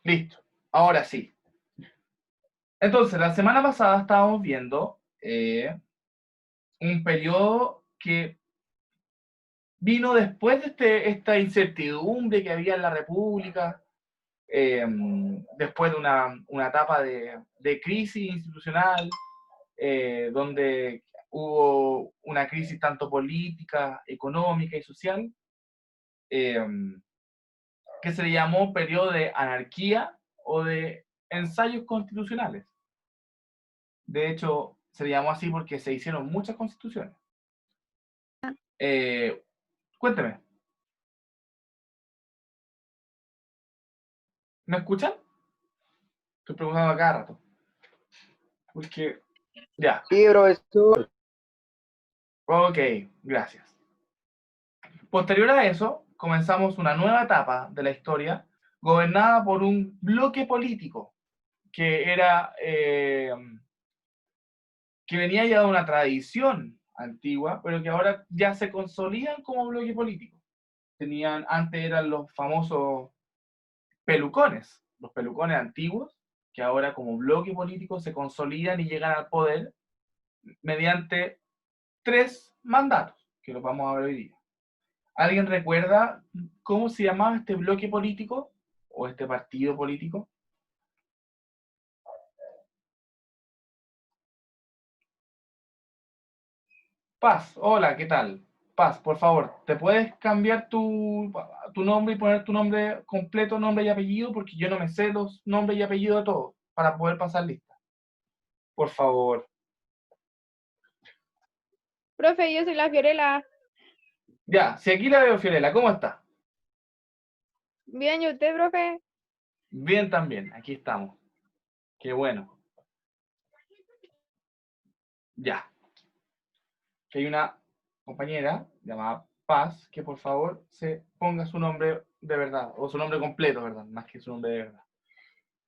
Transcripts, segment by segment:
Listo. Ahora sí. Entonces, la semana pasada estábamos viendo un periodo que vino después de esta incertidumbre que había en la República, después de una etapa de crisis institucional, donde hubo una crisis tanto política, económica y social, eh, que se le llamó periodo de anarquía o de ensayos constitucionales. De hecho, se le llamó así porque se hicieron muchas constituciones. Eh, Cuénteme, ¿me escuchan? Estoy preguntando a cada rato. Porque, ya, Sí, profesor. ok, gracias. Posterior a eso, comenzamos una nueva etapa de la historia gobernada por un bloque político que era que venía ya de una tradición antigua, pero que ahora ya se consolidan como bloque político. Antes eran los famosos pelucones, los pelucones antiguos, que ahora como bloque político se consolidan y llegan al poder mediante 3 mandatos, que los vamos a ver hoy día. ¿Alguien recuerda cómo se llamaba este bloque político o este partido político? Paz, hola, ¿qué tal? Paz, por favor, ¿te puedes cambiar tu nombre y poner tu nombre completo, nombre y apellido? Porque yo no me sé los nombres y apellidos de todos para poder pasar lista. Por favor. Profe, yo soy la Fiorella. Ya, si aquí la veo, Fiorella, ¿cómo está? Bien, ¿y usted, profe? Bien también, aquí estamos. Qué bueno. Ya. Que hay una compañera llamada Paz que por favor se ponga su nombre de verdad, o su nombre completo, ¿verdad? Más que su nombre de verdad.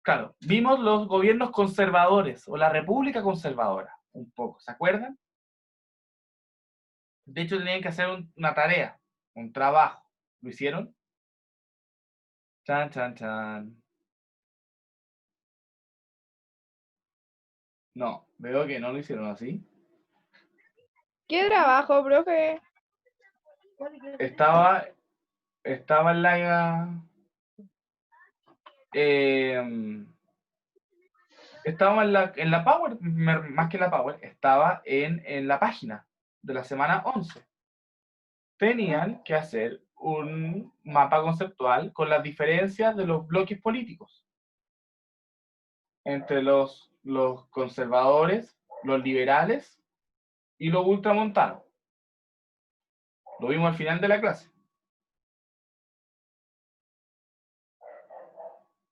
Claro, vimos los gobiernos conservadores o la República Conservadora, un poco, ¿se acuerdan? De hecho, tenían que hacer una tarea, un trabajo. ¿Lo hicieron? Chan, chan, chan. No, veo que no lo hicieron así. ¿Qué trabajo, profe? Estaba, estaba en la... estaba en la Power, más que en la Power, estaba en la página de la semana 11. Tenían que hacer un mapa conceptual con las diferencias de los bloques políticos entre los conservadores, los liberales y los ultramontanos. Lo vimos al final de la clase.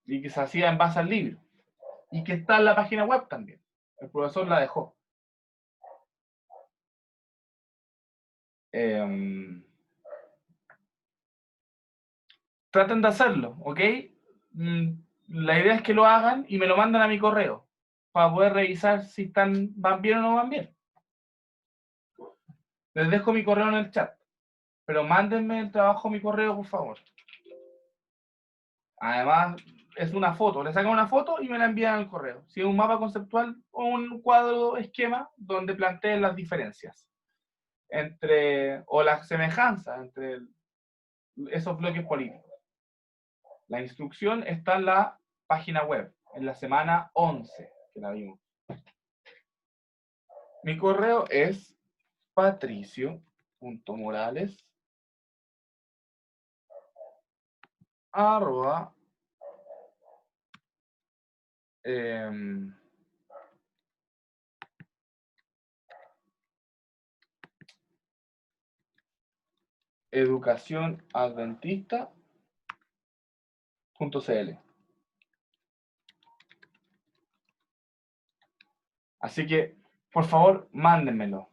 Y que se hacía en base al libro. Y que está en la página web también. El profesor la dejó. Traten de hacerlo, ¿ok? La idea es que lo hagan y me lo mandan a mi correo para poder revisar si van bien o no van bien. Les dejo mi correo en el chat, pero mándenme el trabajo a mi correo, por favor. Además, es una foto, le sacan una foto y me la envían al correo. Si es un mapa conceptual o un cuadro esquema donde planteen las diferencias o las semejanzas entre esos bloques políticos. La instrucción está en la página web, en la semana 11 que la vimos. Mi correo es patricio.morales arroba educacionadventista.cl. Así que, por favor, mándenmelo.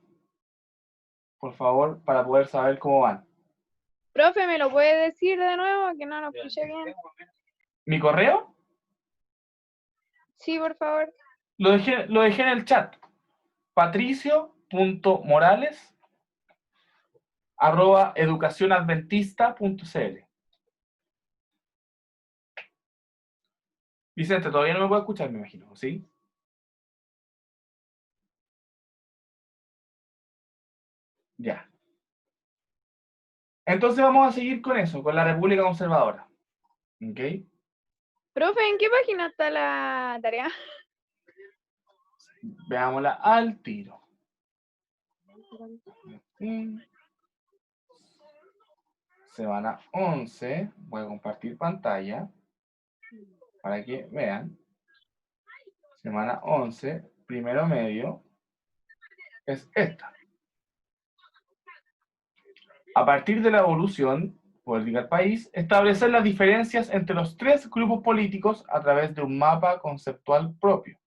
Por favor, para poder saber cómo van. Profe, ¿me lo puede decir de nuevo? Que no lo escuché bien. ¿Mi correo? Sí, por favor. Lo dejé en el chat. patricio.morales educacionadventista.cl. Vicente, todavía no me puede escuchar, me imagino, ¿sí? Ya. Entonces vamos a seguir con eso, con la República Conservadora. ¿Ok? Profe, ¿en qué página está la tarea? Veámosla al tiro. Semana 11. Voy a compartir pantalla para que vean. Semana 11, primero medio, es esta. A partir de la evolución política del país, establecer las diferencias entre los tres grupos políticos a través de un mapa conceptual propio.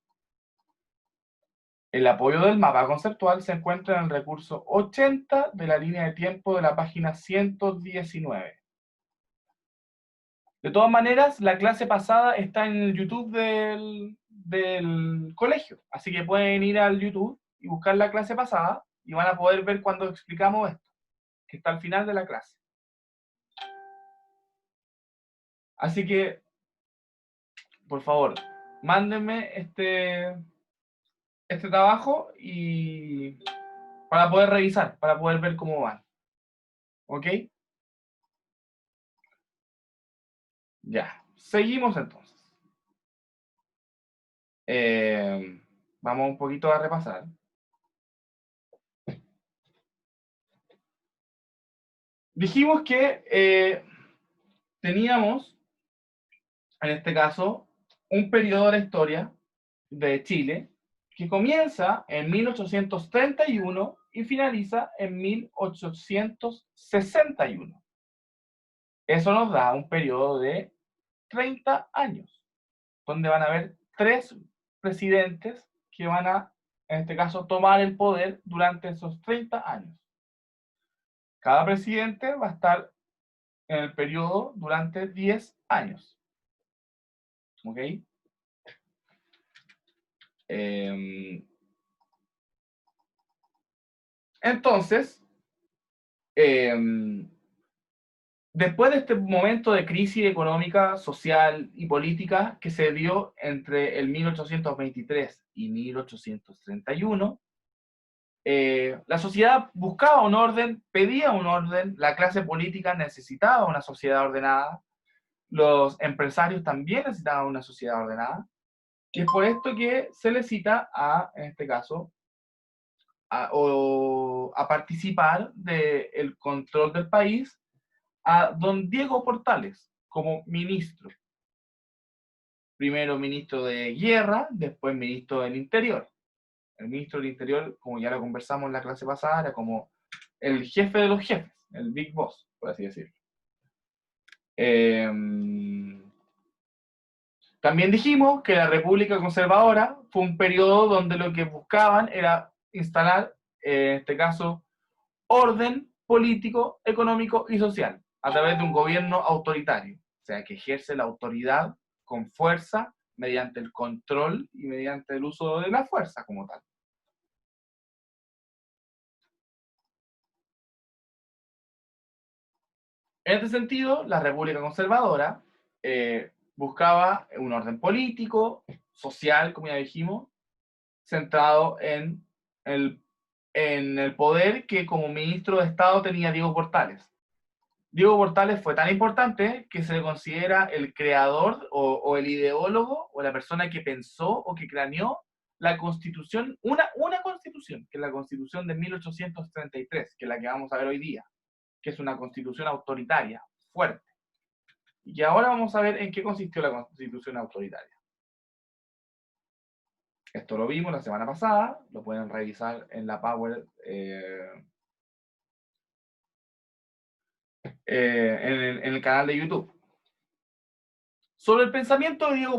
El apoyo del mapa conceptual se encuentra en el recurso 80 de la línea de tiempo de la página 119. De todas maneras, la clase pasada está en el YouTube del colegio, así que pueden ir al YouTube y buscar la clase pasada y van a poder ver cuando explicamos esto, que está al final de la clase. Así que, por favor, mándenme este trabajo y para poder revisar, para poder ver cómo van. ¿Ok? Ya, seguimos entonces. Vamos un poquito a repasar. Dijimos que teníamos, en este caso, un periodo de la historia de Chile que comienza en 1831 y finaliza en 1861. Eso nos da un periodo de 30 años, donde van a haber 3 presidentes que van a, en este caso, tomar el poder durante esos 30 años. Cada presidente va a estar en el periodo durante 10 años. ¿Ok? Entonces, después de este momento de crisis económica, social y política que se dio entre el 1823 y 1831, la sociedad buscaba un orden, pedía un orden, la clase política necesitaba una sociedad ordenada, los empresarios también necesitaban una sociedad ordenada, y es por esto que se le cita a, en este caso, a participar del control del país a don Diego Portales como ministro. Primero ministro de Guerra, después ministro del Interior. El ministro del Interior, como ya lo conversamos en la clase pasada, era como el jefe de los jefes, el Big Boss, por así decirlo. También dijimos que la República Conservadora fue un periodo donde lo que buscaban era instalar, en este caso, orden político, económico y social a través de un gobierno autoritario, o sea, que ejerce la autoridad con fuerza mediante el control y mediante el uso de la fuerza como tal. En este sentido, la República Conservadora buscaba un orden político, social, como ya dijimos, centrado en el poder que como ministro de Estado tenía Diego Portales. Diego Portales fue tan importante que se le considera el creador o el ideólogo o la persona que pensó o que craneó la constitución, una constitución, que es la constitución de 1833, que es la que vamos a ver hoy día, que es una constitución autoritaria, fuerte. Y ahora vamos a ver en qué consistió la constitución autoritaria. Esto lo vimos la semana pasada, lo pueden revisar en la Power, en el canal de YouTube. Sobre el pensamiento de Diego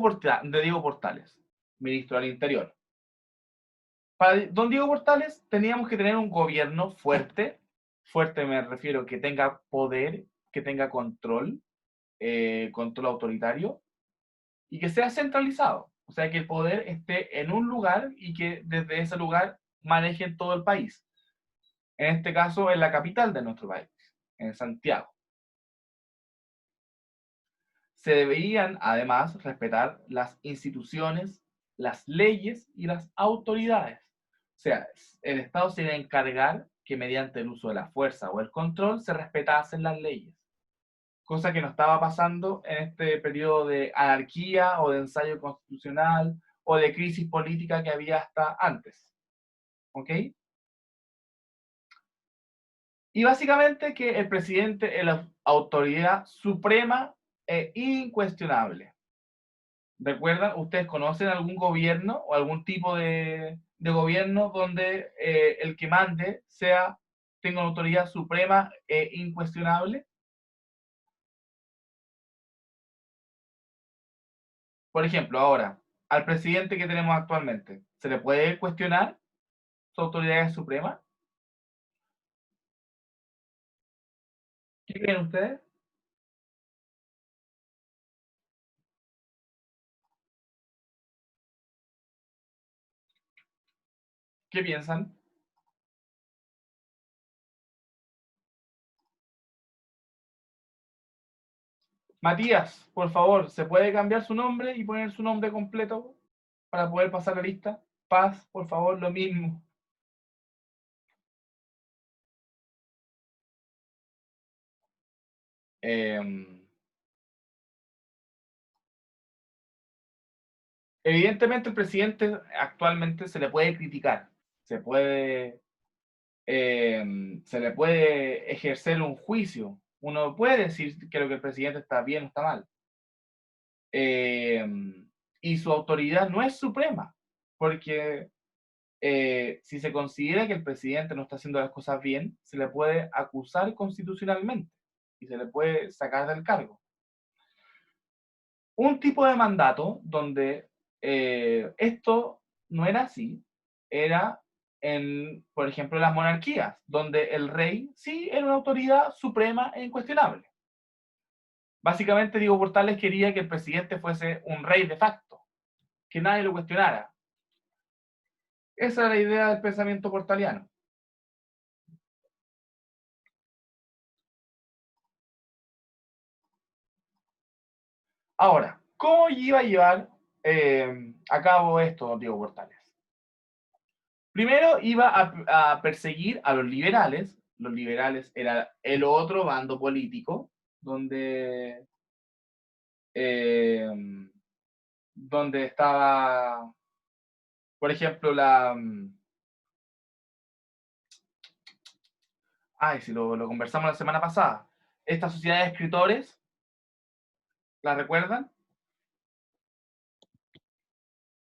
Portales, ministro del Interior. Para don Diego Portales teníamos que tener un gobierno fuerte, fuerte me refiero que tenga poder, que tenga control, control autoritario, y que sea centralizado, o sea, que el poder esté en un lugar y que desde ese lugar manejen todo el país. En este caso, en la capital de nuestro país, en Santiago. se deberían además respetar las instituciones, las leyes y las autoridades. O sea, el Estado se debe encargar que mediante el uso de la fuerza o el control se respetasen las leyes, cosa que no estaba pasando en este periodo de anarquía o de ensayo constitucional o de crisis política que había hasta antes. ¿Ok? Y básicamente que el presidente es la autoridad suprema e incuestionable. ¿Recuerdan? ¿Ustedes conocen algún gobierno o algún tipo de gobierno donde el que mande tenga una autoridad suprema e incuestionable? Por ejemplo, ahora, al presidente que tenemos actualmente, ¿se le puede cuestionar su autoridad suprema? ¿Qué creen ustedes? ¿Qué piensan? Matías, por favor, ¿se puede cambiar su nombre y poner su nombre completo para poder pasar la lista? Paz, por favor, lo mismo. Evidentemente el presidente actualmente se le puede criticar, se le puede ejercer un juicio. Uno puede decir que lo que el presidente está bien o está mal. Y su autoridad no es suprema, porque si se considera que el presidente no está haciendo las cosas bien, se le puede acusar constitucionalmente y se le puede sacar del cargo. Un tipo de mandato donde esto no era así, era por ejemplo, las monarquías, donde el rey sí era una autoridad suprema e incuestionable. Básicamente, Diego Portales quería que el presidente fuese un rey de facto, que nadie lo cuestionara. Esa era la idea del pensamiento portaliano. Ahora, ¿cómo iba a llevar a cabo esto Diego Portales? Primero iba a perseguir a los liberales. Los liberales era el otro bando político, donde estaba, por ejemplo, si lo conversamos la semana pasada, esta sociedad de escritores, ¿la recuerdan?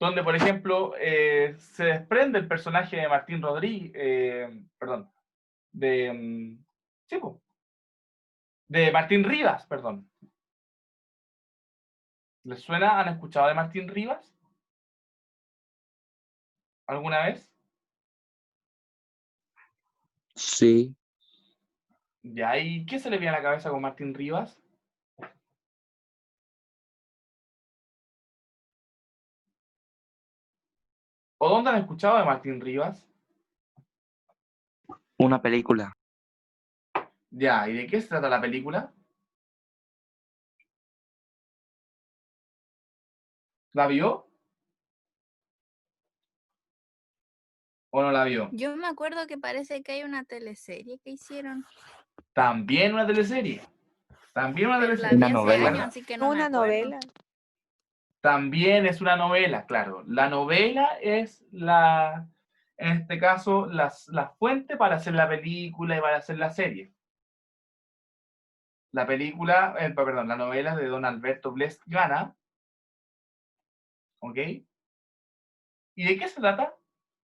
Donde, por ejemplo, se desprende el personaje de Martín Rodríguez, perdón, sí, de Martín Rivas, perdón. ¿Les suena? ¿Han escuchado de Martín Rivas? ¿Alguna vez? Sí. Ya, ¿y qué se le viene a la cabeza con Martín Rivas? ¿O dónde han escuchado de Martín Rivas? Una película. Ya, ¿y de qué se trata la película? ¿La vio? ¿O no la vio? Yo me acuerdo que parece que hay una teleserie que hicieron. También una teleserie. También una Pero la teleserie. vi Una hace novela. años, así que no me Una acuerdo. novela. También es una novela, claro. La novela es en este caso, la fuente para hacer la película y para hacer la serie. La película, perdón, la novela es de don Alberto Blest Gana. ¿Ok? ¿Y de qué se trata?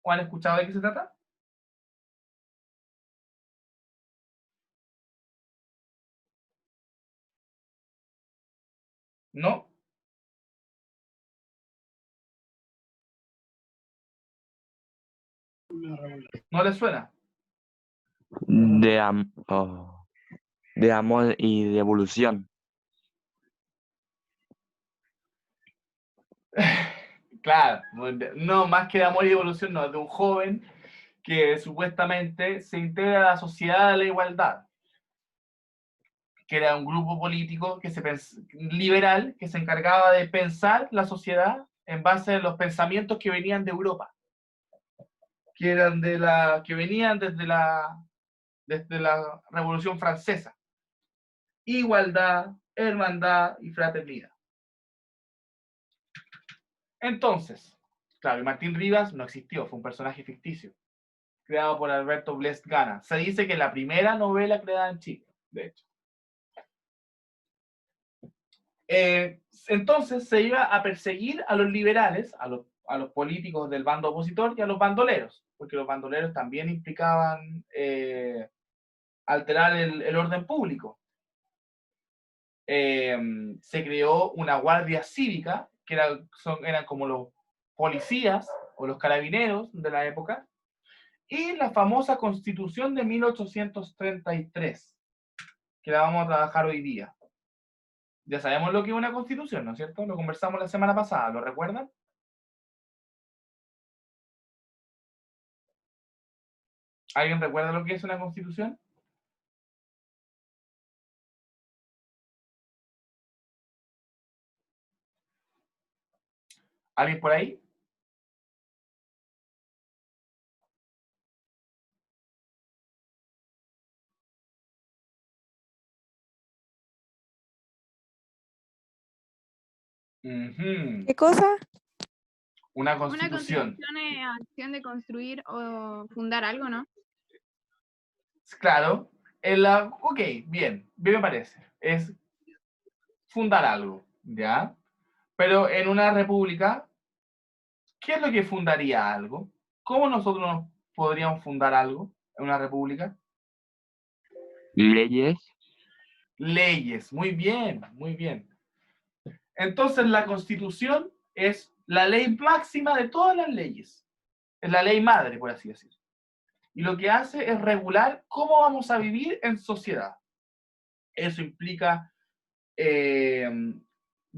¿O han escuchado de qué se trata? ¿No? ¿No les suena? De amor y de evolución. Claro, no, más que de amor y evolución, no, de un joven que supuestamente se integra a la sociedad de la igualdad. que era un grupo político liberal que se encargaba de pensar la sociedad en base a los pensamientos que venían de Europa, que venían desde la Revolución Francesa. Igualdad, hermandad y fraternidad. Entonces, claro, Martín Rivas no existió, fue un personaje ficticio, creado por Alberto Blest Gana. Se dice que es la primera novela creada en Chile, de hecho. Entonces se iba a perseguir a los liberales, a los políticos del bando opositor y a los bandoleros, porque los bandoleros también implicaban alterar el orden público. Se creó una guardia cívica, que eran como los policías o los carabineros de la época, y la famosa Constitución de 1833, que la vamos a trabajar hoy día. Ya sabemos lo que es una constitución, ¿no es cierto? Lo conversamos la semana pasada, ¿lo recuerdan? ¿Alguien recuerda lo que es una constitución? ¿Alguien por ahí? ¿Qué cosa? Una Una constitución. constitución es acción de construir o fundar algo, ¿no? Claro. Ok, bien me parece. Es fundar algo, ¿ya? Pero en una república, ¿qué es lo que fundaría algo? ¿Cómo nosotros podríamos fundar algo en una república? Leyes. Leyes, muy bien, muy bien. Entonces la Constitución es la ley máxima de todas las leyes. Es la ley madre, por así decirlo. Y lo que hace es regular cómo vamos a vivir en sociedad. Eso implica, de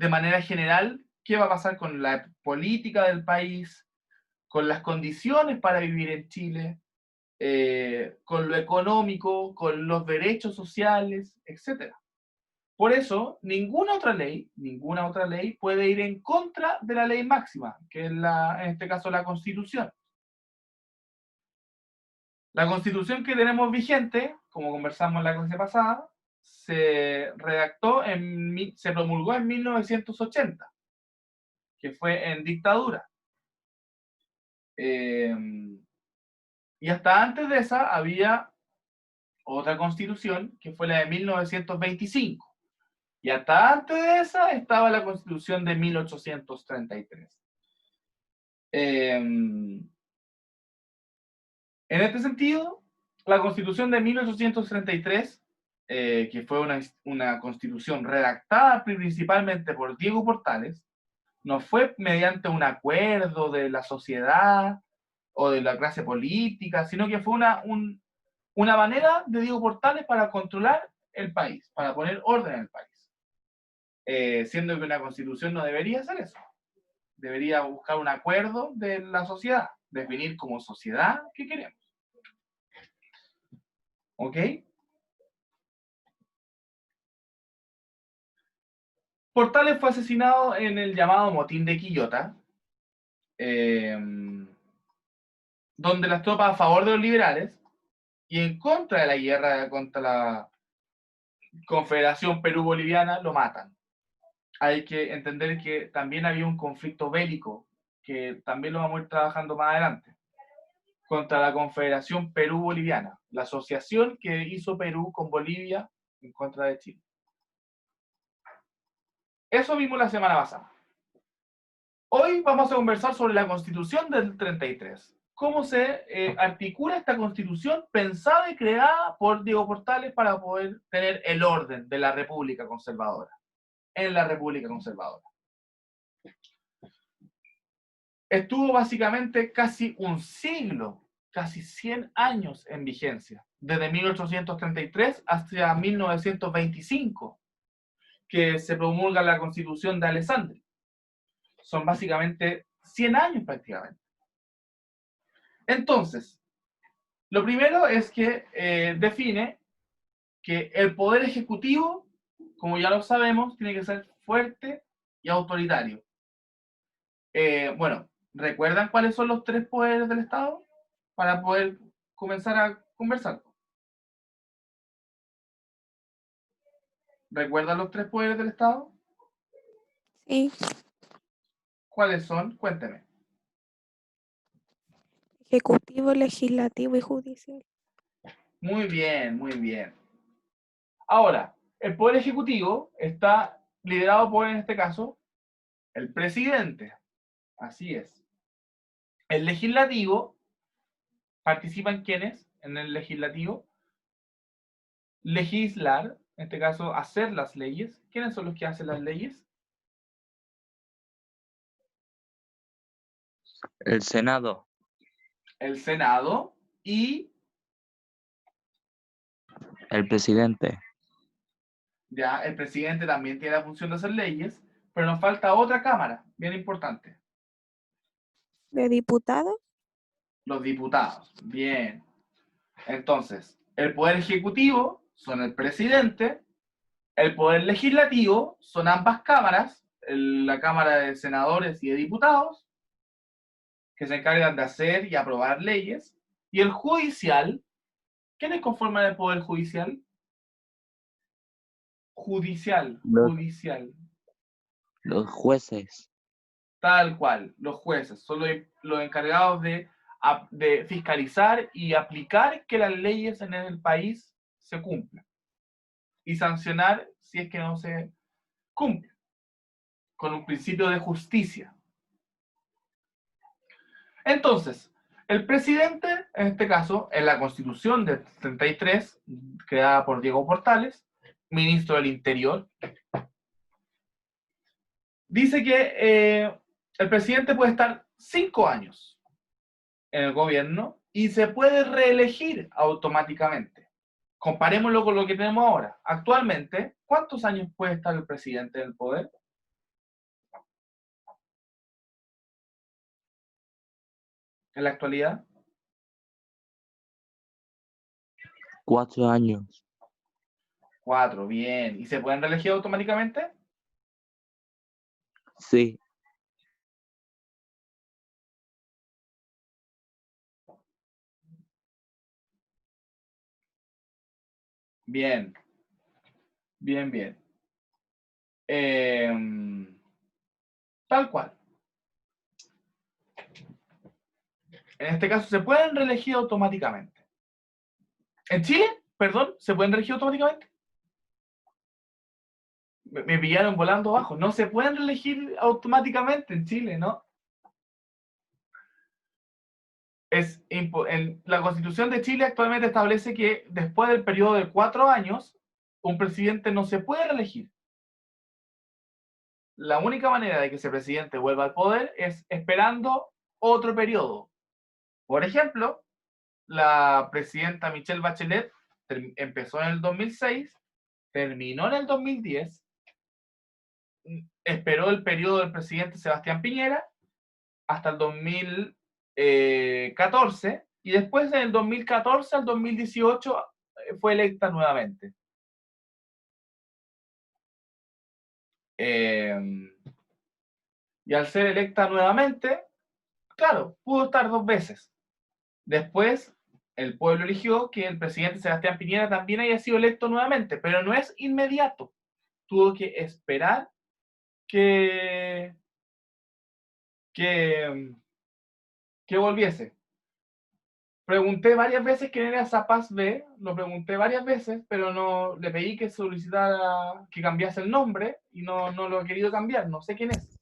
manera general, qué va a pasar con la política del país, con las condiciones para vivir en Chile, con lo económico, con los derechos sociales, etc. Por eso, ninguna otra ley puede ir en contra de la ley máxima, que es en este caso la Constitución. La Constitución que tenemos vigente, como conversamos en la clase pasada, se promulgó en 1980, que fue en dictadura. Y hasta antes de esa había otra Constitución, que fue la de 1925. Y hasta antes de esa estaba la Constitución de 1833. En este sentido, la Constitución de 1833, que fue una constitución redactada principalmente por Diego Portales, no fue mediante un acuerdo de la sociedad o de la clase política, sino que fue una manera de Diego Portales para controlar el país, para poner orden en el país. Siendo que una constitución no debería hacer eso. Debería buscar un acuerdo de la sociedad, definir como sociedad qué queremos. ¿Ok? Portales fue asesinado en el llamado motín de Quillota, donde las tropas a favor de los liberales y en contra de la guerra contra la Confederación Perú-Boliviana lo matan. Hay que entender que también había un conflicto bélico, que también lo vamos a ir trabajando más adelante, contra la Confederación Perú-Boliviana, la asociación que hizo Perú con Bolivia en contra de Chile. Eso vimos la semana pasada. Hoy vamos a conversar sobre la Constitución del 33. ¿Cómo se articula esta Constitución pensada y creada por Diego Portales para poder tener el orden de la República Conservadora? En la República Conservadora. Estuvo básicamente casi un siglo, casi 100 años en vigencia, desde 1833 hasta 1925, que se promulga la Constitución de Alessandri. Son básicamente 100 años prácticamente. Entonces, lo primero es que define que el Poder Ejecutivo como ya lo sabemos, tiene que ser fuerte y autoritario. Bueno, ¿recuerdan cuáles son los 3 poderes del Estado? Para poder comenzar a conversar. ¿Recuerdan los 3 poderes del Estado? Sí, ¿Cuáles son? Cuénteme. ejecutivo, legislativo y judicial. Muy bien, muy bien. Ahora, el poder ejecutivo está liderado por, en este caso, el presidente. Así es. El legislativo, ¿participan quiénes en el legislativo? Legislar, en este caso, hacer las leyes. ¿Quiénes son los que hacen las leyes? El Senado. El Senado y El presidente. ya el presidente también tiene la función de hacer leyes, pero nos falta otra cámara, bien importante. ¿De diputado? Los diputados. Bien. Entonces, el poder ejecutivo son el presidente, el poder legislativo son ambas cámaras, la Cámara de Senadores y de Diputados, que se encargan de hacer y aprobar leyes, y el judicial. ¿Quiénes conforman el poder judicial? Judicial, Los, judicial. los jueces. Tal cual, los jueces son los encargados de fiscalizar y aplicar que las leyes en el país se cumplan y sancionar si es que no se cumple, con un principio de justicia. Entonces, el presidente, en este caso, en la Constitución del 33, creada por Diego Portales, ministro del Interior, dice que el presidente puede estar 5 años en el gobierno y se puede reelegir automáticamente. Comparémoslo con lo que tenemos ahora. Actualmente, ¿cuántos años puede estar el presidente en el poder? En la actualidad, 4 años. 4, bien. ¿Y se pueden reelegir automáticamente? Sí. Bien, bien, bien. Tal cual. En este caso, se pueden reelegir automáticamente. En Chile, perdón, ¿se pueden reelegir automáticamente? Me pillaron volando abajo. No se pueden reelegir automáticamente en Chile, ¿no? En la Constitución de Chile actualmente establece que después del periodo de 4 años, un presidente no se puede reelegir. La única manera de que ese presidente vuelva al poder es esperando otro periodo. Por ejemplo, la presidenta Michelle Bachelet empezó en el 2006, terminó en el 2010, esperó el periodo del presidente Sebastián Piñera hasta el 2014 y después del 2014 al 2018 fue electa nuevamente. Y al ser electa nuevamente, claro, pudo estar 2 veces. Después, el pueblo eligió que el presidente Sebastián Piñera también haya sido electo nuevamente, pero no es inmediato. Tuvo que esperar que volviese. Pregunté varias veces quién era esa Paz B, lo pregunté varias veces, pero no le pedí que solicitara que cambiase el nombre y no lo he querido cambiar, no sé quién es.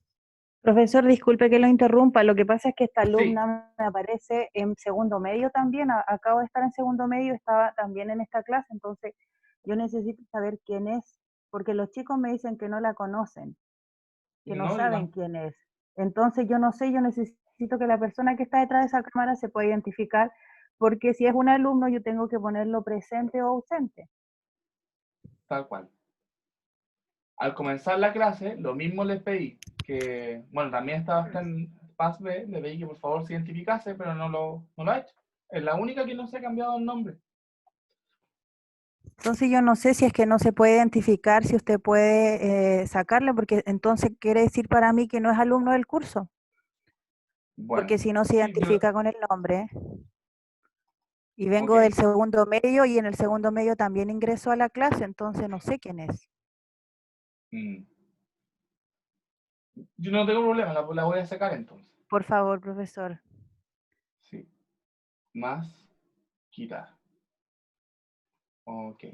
Profesor, disculpe que lo interrumpa, lo que pasa es que esta Sí. alumna me aparece en segundo medio también, acabo de estar en segundo medio, estaba también en esta clase, entonces yo necesito saber quién es, porque los chicos me dicen que no la conocen, que no saben quién es. Entonces yo no sé, yo necesito que la persona que está detrás de esa cámara se pueda identificar, porque si es un alumno yo tengo que ponerlo presente o ausente. Tal cual. Al comenzar la clase, lo mismo les pedí, que, bueno, también estaba en Paz B, le pedí que por favor se identificase, pero no lo ha hecho. Es la única que no se ha cambiado el nombre. Entonces yo no sé si es que no se puede identificar, si usted puede sacarle, porque entonces quiere decir para mí que no es alumno del curso, Bueno, porque si no se sí, identifica con el nombre. Y vengo del ok. segundo medio y en el segundo medio también ingreso a la clase, entonces no sé quién es. Mm. Yo no tengo problema, la voy a sacar entonces. Por favor, profesor. Sí. Más, quitar. Ok.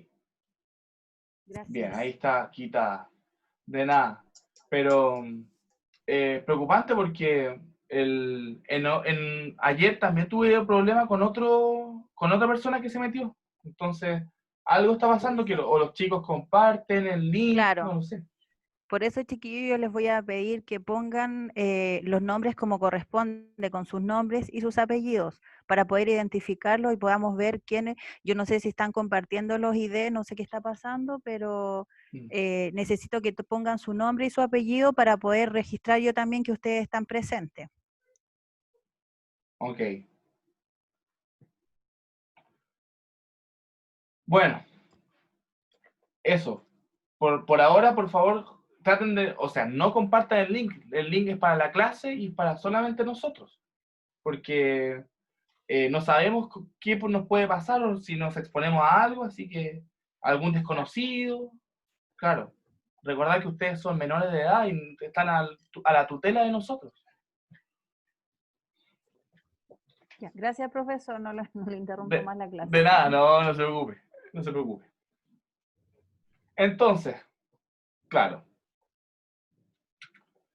Bien, ahí Gracias. está quitada. De nada. Pero preocupante porque ayer también tuve problema con otra persona que se metió. Entonces, algo está Por pasando que eso, o los chicos comparten el link, no claro, lo sé. por eso, chiquillos, yo les voy a pedir que pongan los nombres como corresponde, con sus nombres y sus apellidos, para poder identificarlos y podamos ver quiénes. Yo no sé si están compartiendo los ID, no sé qué está pasando, pero Mm, necesito que pongan su nombre y su apellido para poder registrar yo también que ustedes están presentes. ok. Bueno, eso. Por ahora, por favor, traten de, o sea, no compartan el link. El link es para la clase y para solamente nosotros. Porque no sabemos qué nos puede pasar o si nos exponemos a algo, así que algún desconocido, claro. Recordad que ustedes son menores de edad y están a la tutela de nosotros. Ya, gracias, profesor, no le interrumpo más la De clase. nada, no, no se preocupe, no se preocupe. Entonces, claro,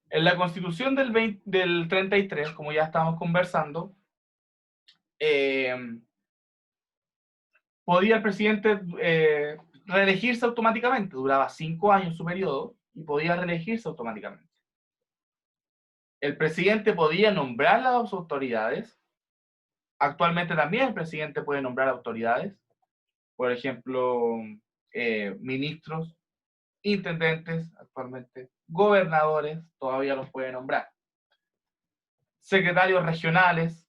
en la Constitución del 33, como ya estábamos conversando, eh, podía el presidente reelegirse automáticamente, duraba 5 años su periodo y podía reelegirse automáticamente. El presidente podía nombrar las autoridades. Actualmente también el presidente puede nombrar autoridades, por ejemplo, ministros, intendentes, actualmente, gobernadores, todavía los puede nombrar, secretarios regionales,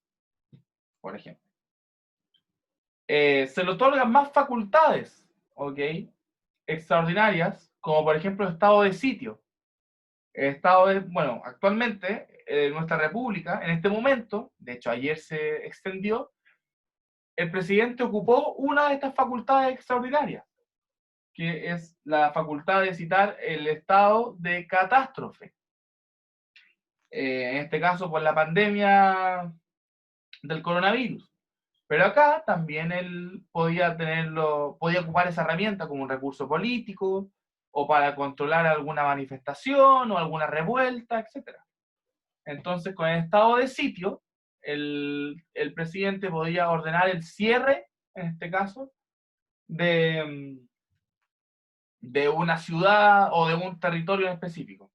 por ejemplo. Se le otorgan más facultades, ¿ok? Extraordinarias, como por ejemplo estado de sitio. Bueno, actualmente nuestra república, en este momento, de hecho ayer se extendió, el presidente ocupó una de estas facultades extraordinarias, que es la facultad de citar el estado de catástrofe. En este caso por la pandemia del coronavirus. Pero acá también él podía ocupar esa herramienta como un recurso político o para controlar alguna manifestación o alguna revuelta, etc. Entonces, con el estado de sitio, el presidente podía ordenar el cierre, en este caso, de, de una ciudad o de un territorio en específico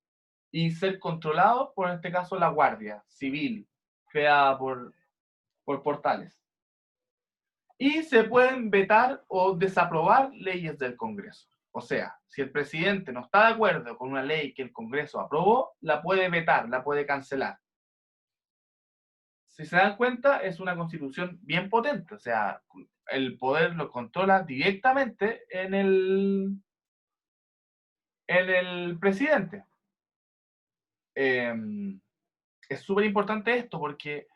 y ser controlado por, en este caso, la Guardia Civil, creada por Portales. Y se pueden vetar o desaprobar leyes del Congreso. O sea, si el presidente no está de acuerdo con una ley que el Congreso aprobó, la puede vetar, la puede cancelar. Si se dan cuenta, es una constitución bien potente. O sea, el poder lo controla directamente en el presidente. Es súper importante esto porque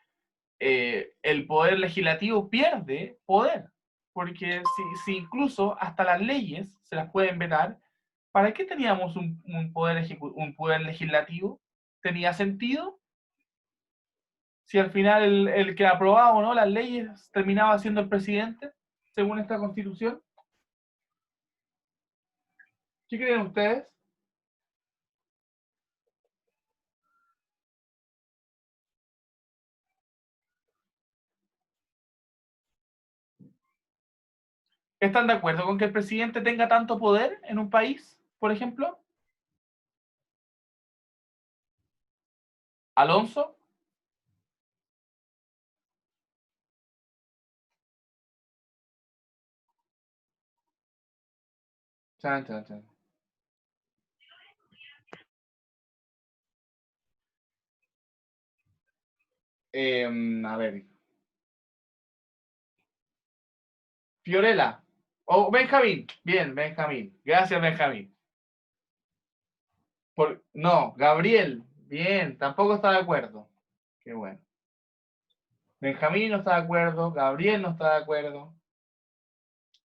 el poder legislativo pierde poder, porque si incluso hasta las leyes se las pueden vetar, ¿para qué teníamos un poder legislativo? ¿Tenía sentido? Si al final el que aprobaba o no las leyes terminaba siendo el presidente, según esta constitución. ¿Qué creen ustedes? ¿Están de acuerdo con que el presidente tenga tanto poder en un país, por ejemplo? Alonso. Chan, chan, chan. A ver. Fiorella, Oh, Benjamín. Bien, Benjamín. Gracias, Benjamín. No, Gabriel. Bien, tampoco está de acuerdo. Qué bueno. Benjamín no está de acuerdo. Gabriel no está de acuerdo.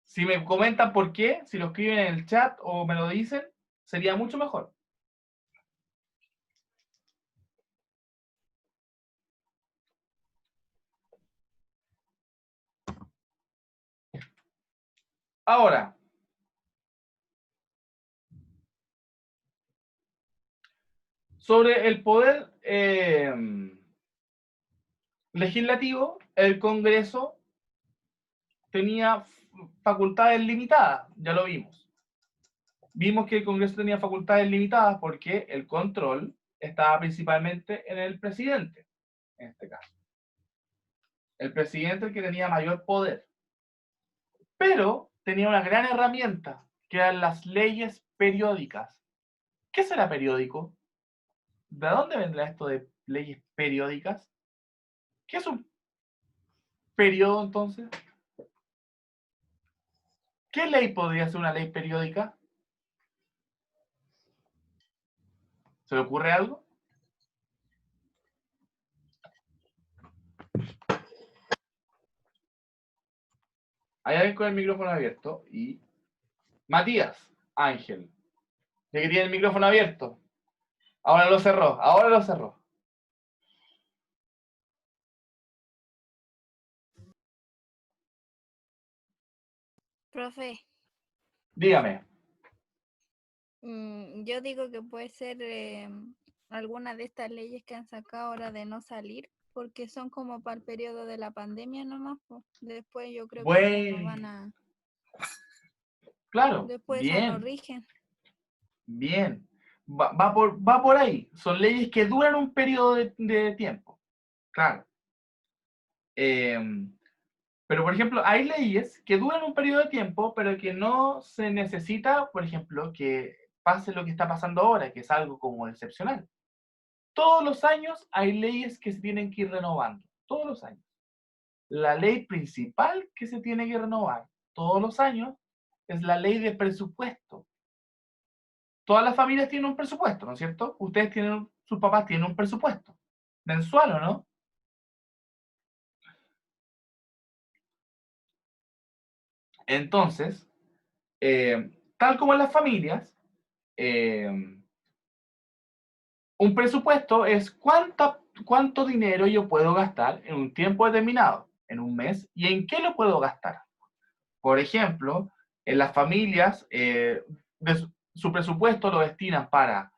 Si me comentan por qué, si lo escriben en el chat o me lo dicen, sería mucho mejor. Ahora, sobre el poder legislativo, el Congreso tenía facultades limitadas, ya lo vimos. Vimos que el Congreso tenía facultades limitadas porque el control estaba principalmente en el presidente, en este caso. El presidente el que tenía mayor poder. Pero tenía una gran herramienta, que eran las leyes periódicas. ¿Qué será periódico? ¿De dónde vendrá esto de leyes periódicas? ¿Qué es un periodo entonces? ¿Qué ley podría ser una ley periódica? ¿Se le ocurre algo? Hay alguien con el micrófono abierto y... Matías Ángel, de que tiene el micrófono abierto. Ahora lo cerró, ahora lo cerró. Profe, Dígame. yo digo que puede ser alguna de estas leyes que han sacado ahora de no salir, porque son como para el periodo de la pandemia nomás, po. Después yo creo que ya no van a... Claro, Después eso no bien, rigen. bien. Va por ahí. Son leyes que duran un periodo de tiempo. Claro. Pero, por ejemplo, hay leyes que duran un periodo de tiempo, pero que no se necesita, por ejemplo, que pase lo que está pasando ahora, que es algo como excepcional. Todos los años hay leyes que se tienen que ir renovando. Todos los años. La ley principal que se tiene que renovar todos los años es la ley de presupuesto. Todas las familias tienen un presupuesto, ¿no es cierto? Ustedes tienen, sus papás tienen un presupuesto. ¿Mensual o no? Entonces, tal como en las familias, un presupuesto es cuánto dinero yo puedo gastar en un tiempo determinado, en un mes, y en qué lo puedo gastar. Por ejemplo, en las familias, su presupuesto lo destinan para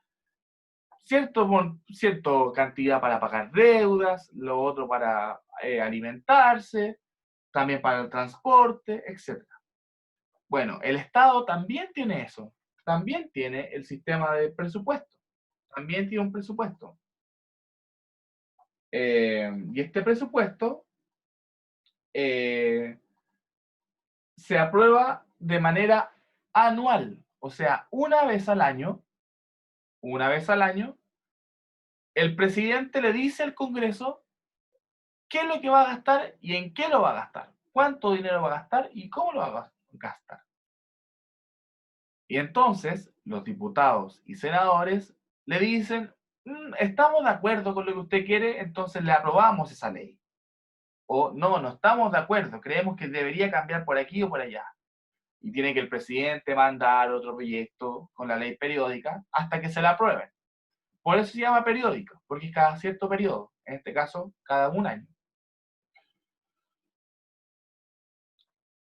cierta cantidad para pagar deudas, lo otro para alimentarse, también para el transporte, etc. Bueno, el Estado también tiene eso, también tiene el sistema de presupuesto, también tiene un presupuesto. Y este presupuesto se aprueba de manera anual, o sea, una vez al año, el presidente le dice al Congreso qué es lo que va a gastar y en qué lo va a gastar, cuánto dinero va a gastar y cómo lo va a gastar. Y entonces los diputados y senadores le dicen, estamos de acuerdo con lo que usted quiere, entonces le aprobamos esa ley. O no estamos de acuerdo, creemos que debería cambiar por aquí o por allá. Y tiene que el presidente mandar otro proyecto con la ley periódica hasta que se la aprueben. Por eso se llama periódico, porque es cada cierto periodo, en este caso, cada un año.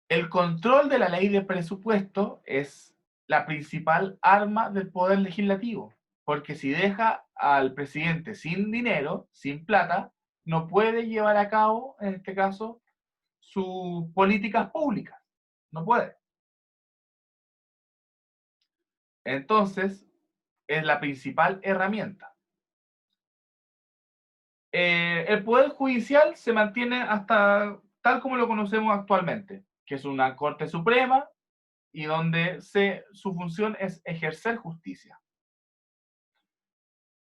El control de la ley de presupuesto es la principal arma del poder legislativo, porque si deja al presidente sin dinero, sin plata, no puede llevar a cabo, en este caso, sus políticas públicas. No puede. Entonces, es la principal herramienta. El Poder Judicial se mantiene hasta tal como lo conocemos actualmente, que es una Corte Suprema y donde su función es ejercer justicia.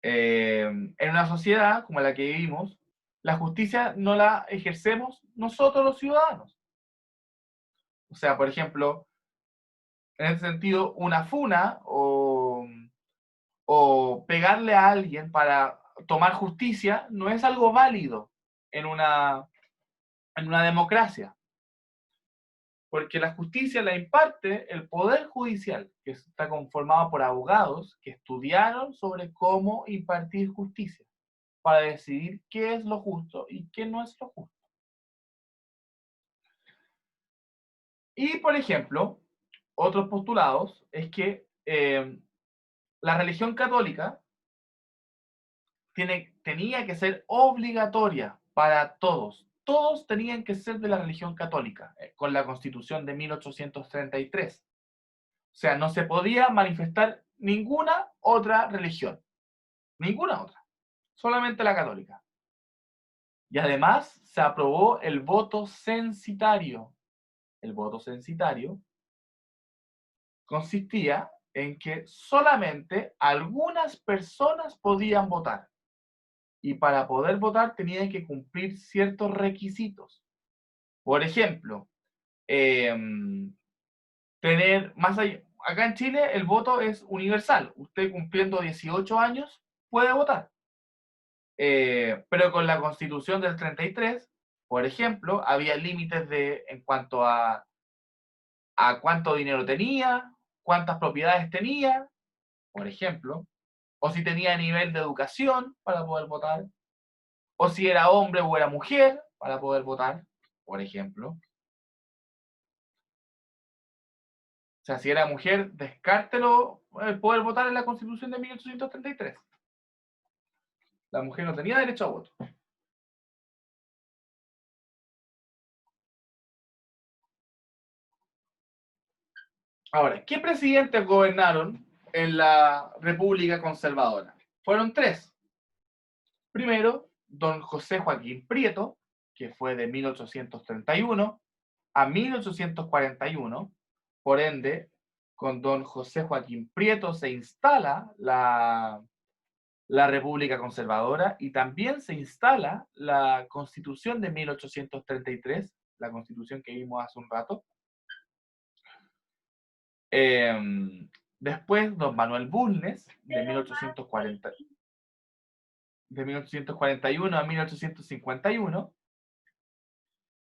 En una sociedad como la que vivimos, la justicia no la ejercemos nosotros los ciudadanos. O sea, por ejemplo, en ese sentido, una funa o pegarle a alguien para tomar justicia no es algo válido en una democracia. Porque la justicia la imparte el Poder Judicial, que está conformado por abogados que estudiaron sobre cómo impartir justicia, para decidir qué es lo justo y qué no es lo justo. Y, por ejemplo, otros postulados es que la religión católica tenía que ser obligatoria para todos. Todos tenían que ser de la religión católica, con la Constitución de 1833. O sea, no se podía manifestar ninguna otra religión. Ninguna otra. Solamente la católica. Y además se aprobó el voto censitario. El voto censitario consistía en que solamente algunas personas podían votar. Y para poder votar tenían que cumplir ciertos requisitos. Por ejemplo, tener más allá. Acá en Chile el voto es universal. Usted cumpliendo 18 años puede votar. Pero con la Constitución del 33, por ejemplo, había límites en cuanto a cuánto dinero tenía, cuántas propiedades tenía, por ejemplo, o si tenía nivel de educación para poder votar, o si era hombre o era mujer para poder votar, por ejemplo. O sea, si era mujer, descártelo el poder votar en la Constitución de 1833. La mujer no tenía derecho a voto. Ahora, ¿qué presidentes gobernaron en la República Conservadora? Fueron 3. Primero, don José Joaquín Prieto, que fue de 1831 a 1841. Por ende, con don José Joaquín Prieto se instala la República Conservadora y también se instala la Constitución de 1833, la Constitución que vimos hace un rato. Después, don Manuel Bulnes, de 1841 a 1851.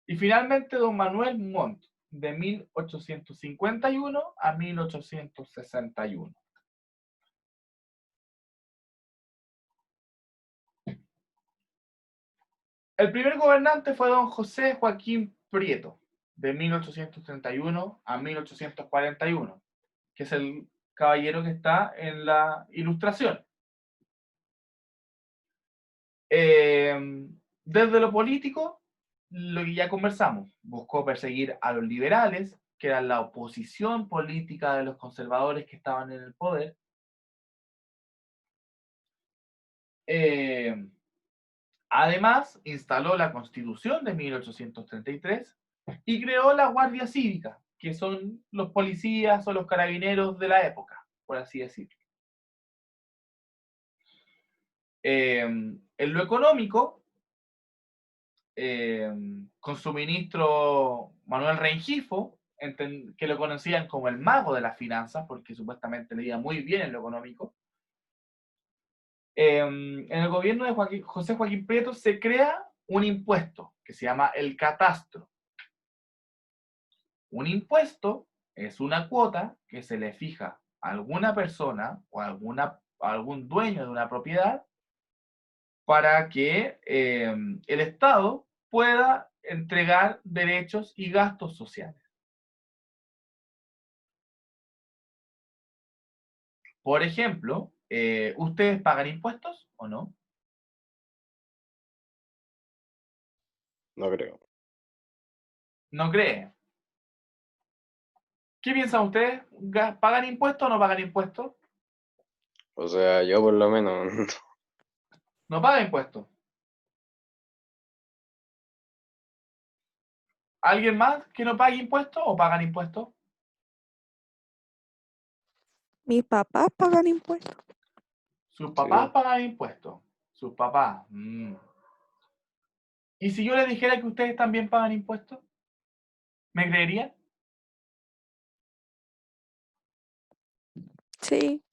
Y finalmente, don Manuel Montt, de 1851 a 1861. El primer gobernante fue don José Joaquín Prieto, de 1831 a 1841, que es el caballero que está en la ilustración. Desde lo político, lo que ya conversamos, buscó perseguir a los liberales, que eran la oposición política de los conservadores que estaban en el poder. Además, instaló la Constitución de 1833 y creó la Guardia Cívica, que son los policías o los carabineros de la época, por así decirlo. En lo económico, con su ministro Manuel Rengifo, que lo conocían como el mago de las finanzas, porque supuestamente le iba muy bien en lo económico. En el gobierno de José Joaquín Prieto se crea un impuesto que se llama el catastro. Un impuesto es una cuota que se le fija a alguna persona o a algún dueño de una propiedad para que el Estado pueda entregar derechos y gastos sociales. Por ejemplo, ¿ustedes pagan impuestos o no? No creo. ¿No creen? ¿Qué piensan ustedes? ¿Pagan impuestos o no pagan impuestos? O sea, yo por lo menos. No pagan impuestos. ¿Alguien más que no pague impuestos o pagan impuestos? Mis papás pagan impuestos. Sus papás Sí. pagan impuestos. Sus papás. ¿Y si yo les dijera que ustedes también pagan impuestos? ¿Me creerían? Sí.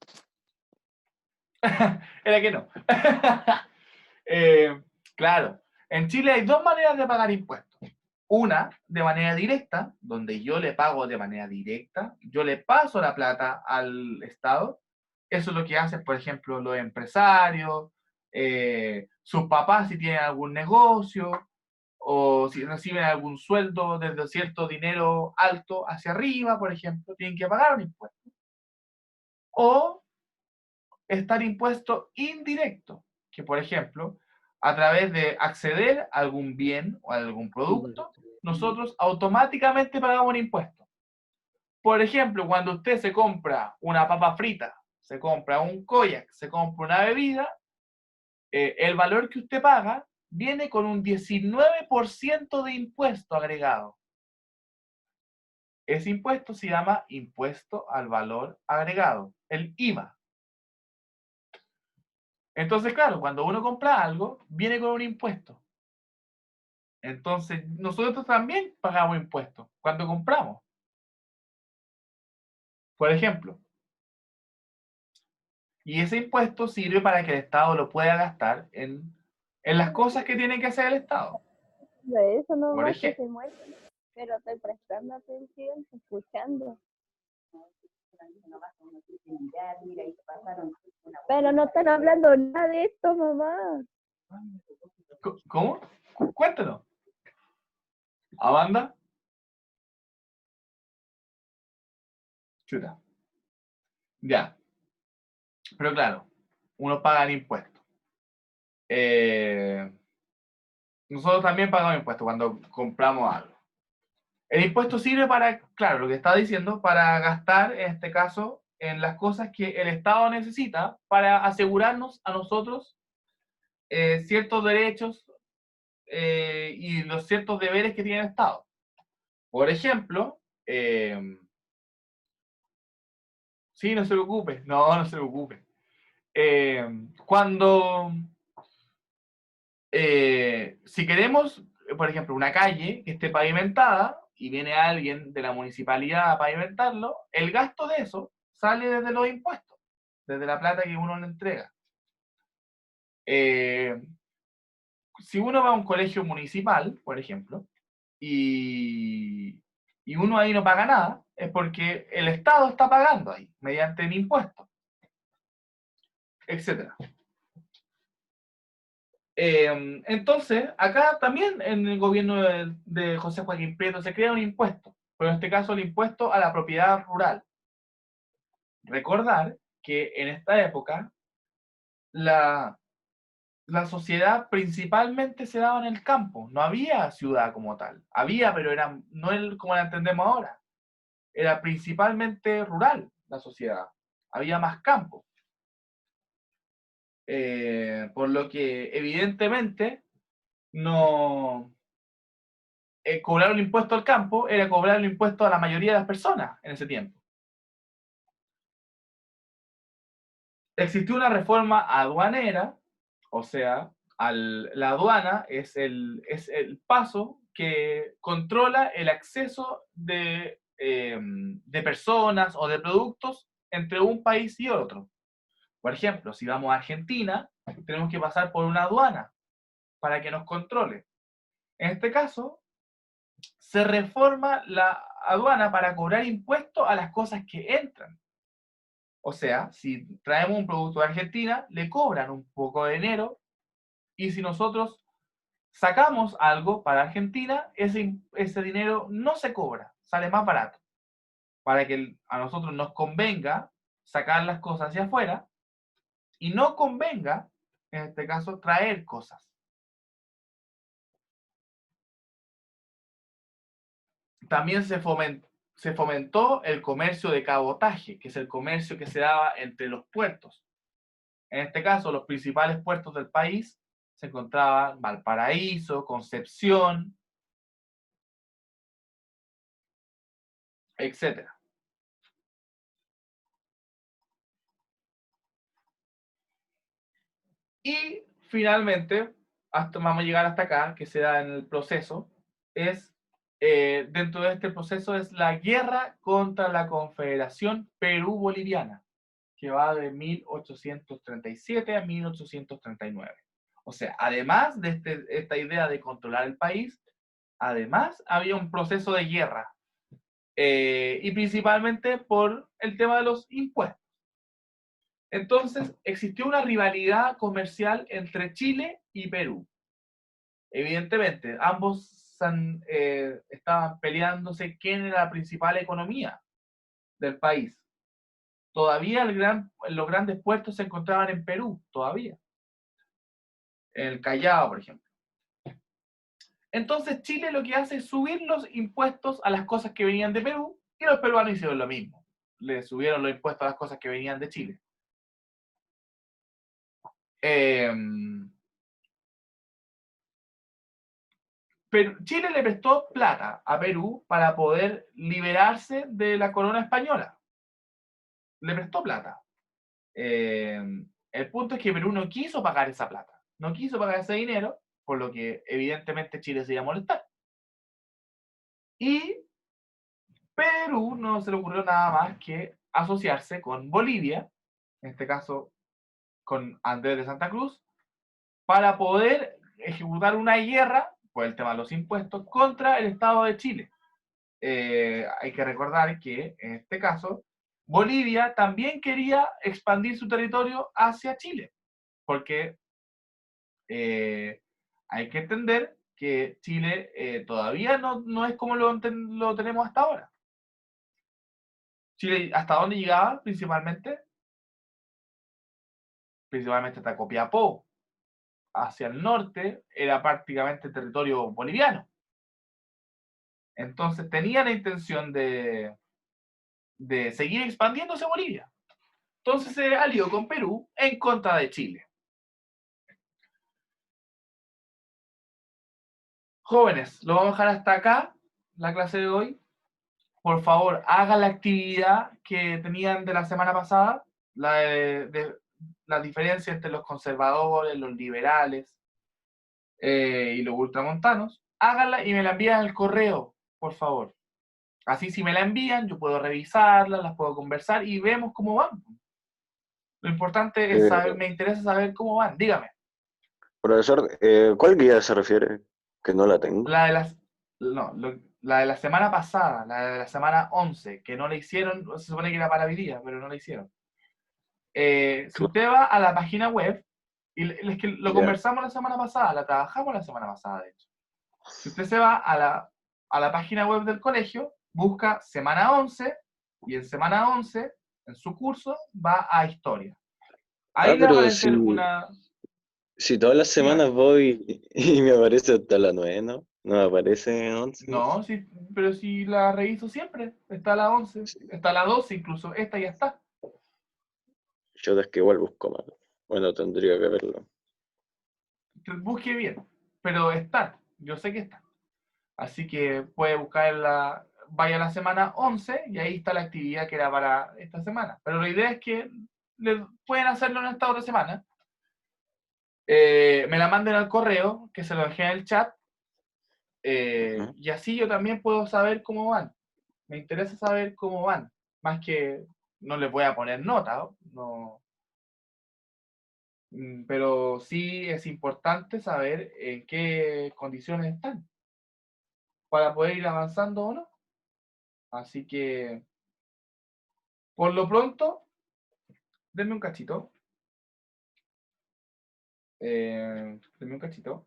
Era que no. Claro, en Chile hay dos maneras de pagar impuestos. Una, de manera directa, donde yo le pago de manera directa, yo le paso la plata al Estado. Eso es lo que hacen, por ejemplo, los empresarios, sus papás si tienen algún negocio, o si reciben algún sueldo desde cierto dinero alto hacia arriba, por ejemplo, tienen que pagar un impuesto. O estar impuesto indirecto, que por ejemplo, a través de acceder a algún bien o a algún producto, nosotros automáticamente pagamos un impuesto. Por ejemplo, cuando usted se compra una papa frita, se compra un koyak, se compra una bebida, el valor que usted paga viene con un 19% de impuesto agregado. Ese impuesto se llama impuesto al valor agregado, el IVA. Entonces, claro, cuando uno compra algo, viene con un impuesto. Entonces, nosotros también pagamos impuestos cuando compramos. Por ejemplo, y ese impuesto sirve para que el Estado lo pueda gastar en las cosas que tiene que hacer el Estado. De eso no Por más que ejemplo. se mueve, pero estoy prestando atención, escuchando. Pero no están hablando nada de esto, mamá. ¿Cómo? Cuéntanos. ¿Amanda? Chuta. Ya. Pero claro, uno paga el impuesto. Nosotros también pagamos impuestos cuando compramos algo. El impuesto sirve para, claro, lo que estaba diciendo, para gastar, en este caso, en las cosas que el Estado necesita para asegurarnos a nosotros ciertos derechos y los ciertos deberes que tiene el Estado. Por ejemplo, sí, no se preocupe, no se preocupe. Cuando, si queremos, por ejemplo, una calle que esté pavimentada y viene alguien de la municipalidad a pavimentarlo, el gasto de eso sale desde los impuestos, desde la plata que uno le entrega. Si uno va a un colegio municipal, por ejemplo, y uno ahí no paga nada, es porque el Estado está pagando ahí, mediante el impuesto, etc. Entonces, acá también en el gobierno de José Joaquín Prieto se crea un impuesto, pero en este caso el impuesto a la propiedad rural. Recordar que en esta época la sociedad principalmente se daba en el campo, no había ciudad como tal. Había, pero era, no como la entendemos ahora. Era principalmente rural la sociedad. Había más campo. Por lo que evidentemente no cobrar un impuesto al campo era cobrar el impuesto a la mayoría de las personas en ese tiempo. Existió una reforma aduanera, o sea, la aduana es el paso que controla el acceso de personas o de productos entre un país y otro. Por ejemplo, si vamos a Argentina, tenemos que pasar por una aduana para que nos controle. En este caso, se reforma la aduana para cobrar impuestos a las cosas que entran. O sea, si traemos un producto de Argentina, le cobran un poco de dinero, y si nosotros sacamos algo para Argentina, ese dinero no se cobra, sale más barato, para que a nosotros nos convenga sacar las cosas hacia afuera y no convenga, en este caso, traer cosas. También se fomentó el comercio de cabotaje, que es el comercio que se daba entre los puertos. En este caso, los principales puertos del país se encontraban Valparaíso, Concepción, etc. Y finalmente, vamos a llegar hasta acá, que se da en el proceso, dentro de este proceso es la guerra contra la Confederación Perú-Boliviana. que va de 1837 a 1839. O sea, además de esta idea de controlar el país, además había un proceso de guerra, y principalmente por el tema de los impuestos. Entonces, existió una rivalidad comercial entre Chile y Perú. Evidentemente, ambos estaban peleándose quién era la principal economía del país. Todavía los grandes puertos se encontraban en Perú, todavía. En el Callao, por ejemplo. Entonces Chile lo que hace es subir los impuestos a las cosas que venían de Perú, y los peruanos hicieron lo mismo. Le subieron los impuestos a las cosas que venían de Chile. Pero Chile le prestó plata a Perú para poder liberarse de la corona española. Le prestó plata. El punto es que Perú no quiso pagar esa plata. No quiso pagar ese dinero, por lo que evidentemente Chile se iba a molestar. Y Perú no se le ocurrió nada más que asociarse con Bolivia, en este caso con Andrés de Santa Cruz, para poder ejecutar una guerra, por el tema de los impuestos, contra el Estado de Chile. Hay que recordar que, en este caso, Bolivia también quería expandir su territorio hacia Chile, porque hay que entender que Chile todavía no es como lo tenemos hasta ahora. Chile, ¿hasta dónde llegaba principalmente? Principalmente hasta Copiapó. Hacia el norte era prácticamente territorio boliviano. Entonces tenían la intención de seguir expandiéndose Bolivia. Entonces se alió con Perú en contra de Chile. Jóvenes, lo vamos a dejar hasta acá, la clase de hoy. Por favor, hagan la actividad que tenían de la semana pasada, la diferencia entre los conservadores, los liberales y los ultramontanos. Háganla y me la envían al correo, por favor. Así, si me la envían, yo puedo revisarla, las puedo conversar y vemos cómo van. Lo importante es saber, me interesa saber cómo van. Dígame. Profesor, ¿cuál guía se refiere? Que no la tengo. La de la semana pasada, la de la semana 11, que no la hicieron, se supone que era para hoy día, pero no la hicieron. Si usted va a la página web, y es que lo conversamos la semana pasada, la trabajamos la semana pasada, de hecho. Si usted se va a la página web del colegio, busca semana 11, y en semana 11, en su curso, va a historia. Ahí le va a aparecer Si todas las semanas voy y me aparece hasta la 9, ¿no? ¿No me aparece 11? No, sí, pero si la reviso siempre, está la 11, está la 12 incluso, esta ya está. Yo es que igual busco más. Bueno, tendría que verlo. Busque bien, pero está, yo sé que está. Así que puede buscar vaya a la semana 11 y ahí está la actividad que era para esta semana. Pero la idea es que pueden hacerlo en esta otra semana. Me la manden al correo, que se lo dejé en el chat. Y así yo también puedo saber cómo van. Me interesa saber cómo van. Más que no les voy a poner nota, ¿no? Pero sí es importante saber en qué condiciones están para poder ir avanzando o no. Así que, por lo pronto, denme un cachito. Denme un cachito.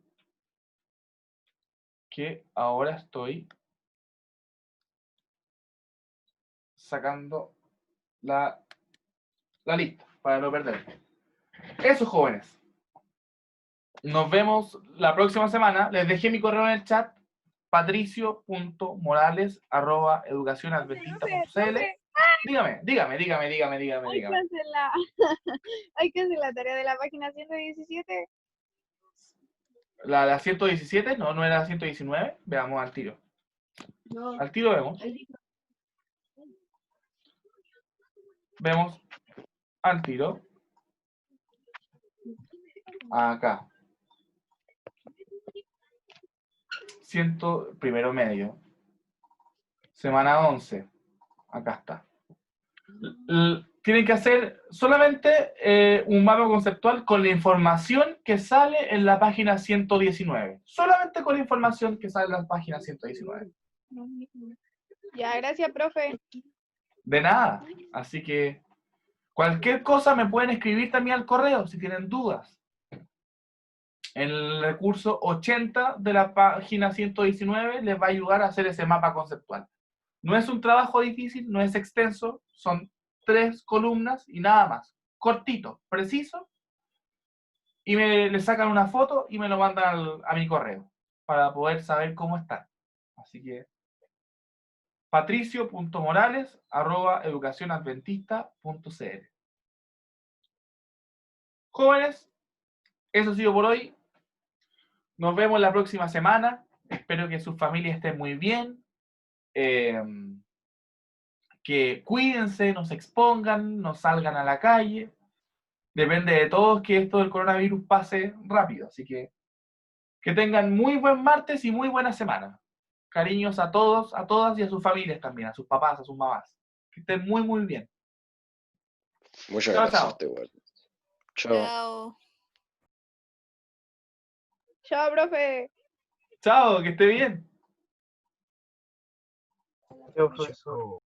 Que ahora estoy sacando la lista para no perder. Eso, jóvenes. Nos vemos la próxima semana. Les dejé mi correo en el chat, patricio.morales@educacionadventista.cl. Dígame. Hay que hacer la tarea de la página 117. La 117, no era la 119. Veamos al tiro. No. Al tiro vemos. Vemos al tiro. Acá. Primero medio. Semana 11. Acá está. tienen que hacer solamente un mapa conceptual con la información que sale en la página 119. Solamente con la información que sale en la página 119. Ya, gracias, profe. De nada. Así que cualquier cosa me pueden escribir también al correo si tienen dudas. En el recurso 80 de la página 119 les va a ayudar a hacer ese mapa conceptual. No es un trabajo difícil, no es extenso, son 3 columnas y nada más. Cortito, preciso, y le sacan una foto y me lo mandan a mi correo para poder saber cómo está. Así que patricio.morales@educacionadventista.cl. Jóvenes, eso ha sido por hoy. Nos vemos la próxima semana. Espero que sus familias estén muy bien. Que cuídense, no se expongan, no salgan a la calle. Depende de todos que esto del coronavirus pase rápido. Así que tengan muy buen martes y muy buena semana. Cariños a todos, a todas y a sus familias también, a sus papás, a sus mamás. Que estén muy, muy bien. Muchas Chao, gracias, chao. te igual. Chao. Chao. Chao, profe. Chao, que esté bien. Chao, profesor.